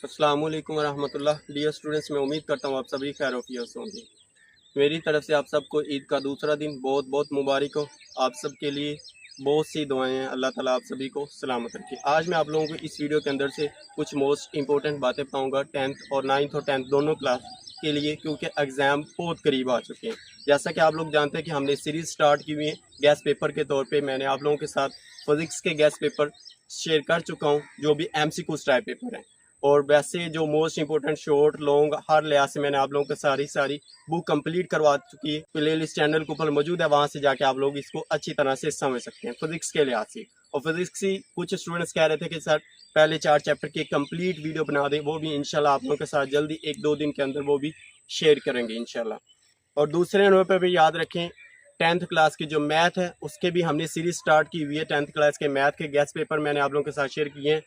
अस्सलाम वालेकुम रहमतुल्लाह। डियर स्टूडेंट्स, मैं उम्मीद करता हूँ आप सभी खैर वफियत होंगे। मेरी तरफ से आप सबको ईद का दूसरा दिन बहुत बहुत मुबारक हो। आप सब के लिए बहुत सी दुआएं हैं, अल्लाह ताला आप सभी को सलामत रखे। आज मैं आप लोगों को इस वीडियो के अंदर से कुछ मोस्ट इंपॉर्टेंट बातें बताऊंगा 10th और 9th और 10th दोनों क्लास के लिए, क्योंकि एग्ज़ाम बहुत करीब आ चुके हैं। जैसा कि आप लोग जानते हैं कि हमने सीरीज़ स्टार्ट की हुई है। गैस पेपर के तौर पर मैंने आप लोगों के साथ फिज़िक्स के गैस पेपर शेयर कर चुका हूँ, जो भी MCQ टाइप पेपर हैं। और वैसे जो मोस्ट इंपॉर्टेंट शॉर्ट लॉन्ग हर लिहाज से मैंने आप लोगों को सारी बुक कंप्लीट करवा चुकी है। प्ले लिस्ट चैनल के ऊपर मौजूद है, वहाँ से जाके आप लोग इसको अच्छी तरह से समझ सकते हैं फिजिक्स के लिहाज से। और फिजिक्स की कुछ स्टूडेंट्स कह रहे थे कि सर पहले 4 चैप्टर की कंप्लीट वीडियो बना दें, वो भी इंशाल्लाह आप लोगों के साथ जल्दी 1-2 दिन के अंदर वो भी शेयर करेंगे इंशाल्लाह। और दूसरे नंबर पर भी याद रखें 10th क्लास की जो मैथ है उसके भी हमने सीरीज स्टार्ट की हुई है। 10th क्लास के मैथ के गैस पेपर मैंने आप लोगों के साथ शेयर किए हैं।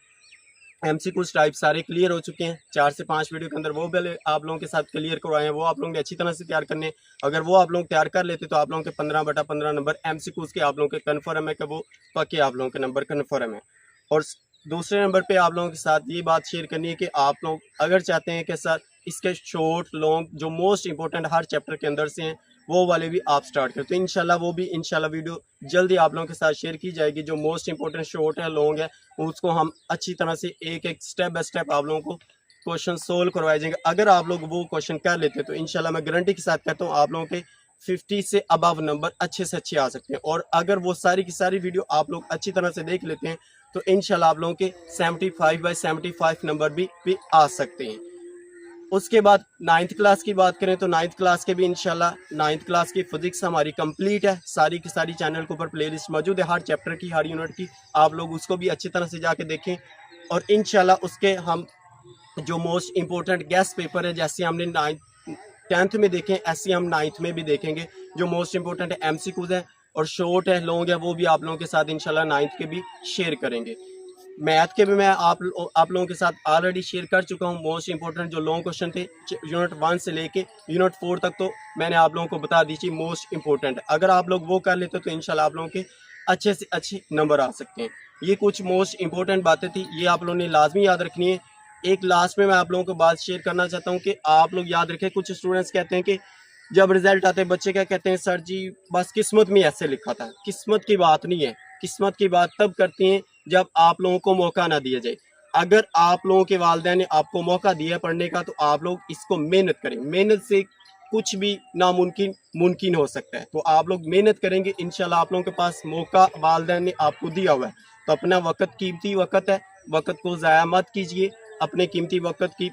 MCQs टाइप सारे क्लियर हो चुके हैं। 4 से 5 वीडियो के अंदर वो पहले आप लोगों के साथ क्लियर करवाए हैं, वो आप लोगों ने अच्छी तरह से तैयार करने। अगर वो आप लोग तैयार कर लेते तो आप लोगों के 15/15 नंबर MCQs के आप लोगों के कन्फर्म है कि वो पक्के आप लोगों के नंबर कन्फर्म है। और दूसरे नंबर पे आप लोगों के साथ ये बात शेयर करनी है कि आप लोग अगर चाहते हैं कि सर इसके शॉर्ट लॉन्ग जो मोस्ट इंपॉर्टेंट हर चैप्टर के अंदर से हैं वो वाले भी आप स्टार्ट करें, तो इंशाल्लाह वो भी इंशाल्लाह वीडियो जल्दी आप लोगों के साथ शेयर की जाएगी। जो मोस्ट इंपॉर्टेंट शॉर्ट है लॉन्ग है उसको हम अच्छी तरह से एक एक स्टेप बाय स्टेप आप लोगों को क्वेश्चन सोल्व करवाए जाएंगे। अगर आप लोग वो क्वेश्चन कर लेते हैं तो इंशाल्लाह मैं गारंटी के साथ कहता हूँ आप लोगों के 50 से अबव नंबर अच्छे से अच्छे आ सकते हैं। और अगर वो सारी की सारी वीडियो आप लोग अच्छी तरह से देख लेते हैं तो इंशाल्लाह आप लोगों के 75/75 नंबर भी आ सकते हैं। उसके बाद 9th क्लास की बात करें तो 9th क्लास के भी इंशाल्लाह 9th क्लास की फिजिक्स हमारी कंप्लीट है। सारी की सारी चैनल के ऊपर प्लेलिस्ट मौजूद है हर चैप्टर की, हर यूनिट की। आप लोग उसको भी अच्छी तरह से जाके देखें। और इंशाल्लाह उसके हम जो मोस्ट इंपॉर्टेंट गेस्ट पेपर है जैसे हमने 10th में देखें ऐसे हम 9th में भी देखेंगे। जो मोस्ट इंपॉर्टेंट MCQs है और शॉर्ट है लॉन्ग है वो भी आप लोगों के साथ इंशाल्लाह 9th के भी शेयर करेंगे। मैथ के भी मैं आप लोगों के साथ ऑलरेडी शेयर कर चुका हूँ। मोस्ट इंपॉर्टेंट जो लॉन्ग क्वेश्चन थे यूनिट 1 से लेके यूनिट 4 तक तो मैंने आप लोगों को बता दीजिए मोस्ट इंपॉर्टेंट। अगर आप लोग वो कर लेते तो इंशाल्लाह आप लोगों के अच्छे से अच्छे नंबर आ सकते हैं। ये कुछ मोस्ट इंपॉर्टेंट बातें थी, ये आप लोगों ने लाजमी याद रखनी है। एक लास्ट में मैं आप लोगों को बात शेयर करना चाहता हूँ कि आप लोग याद रखें, कुछ स्टूडेंट्स कहते हैं कि जब रिजल्ट आते हैं बच्चे क्या कहते हैं, सर जी बस किस्मत में ऐसे लिखा था। किस्मत की बात नहीं है, किस्मत की बात तब करती हैं जब आप लोगों को मौका ना दिया जाए। अगर आप लोगों के वालिदैन ने आपको मौका दिया पढ़ने का तो आप लोग इसको मेहनत करें। मेहनत से कुछ भी नामुमकिन मुमकिन हो सकता है, तो आप लोग मेहनत करेंगे इंशाल्लाह आप लोगों के पास मौका वालिदैन ने आपको दिया हुआ है। तो अपना वक्त कीमती वक्त है, वक्त को ज़ाया मत कीजिए। अपने कीमती वक्त की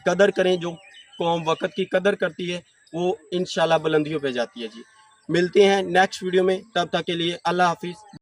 कदर करें। जो कौम वक्त की कदर करती है वो इंशाल्लाह बुलंदियों पे जाती है जी। मिलते हैं नेक्स्ट वीडियो में, तब तक के लिए अल्लाह हाफिज़।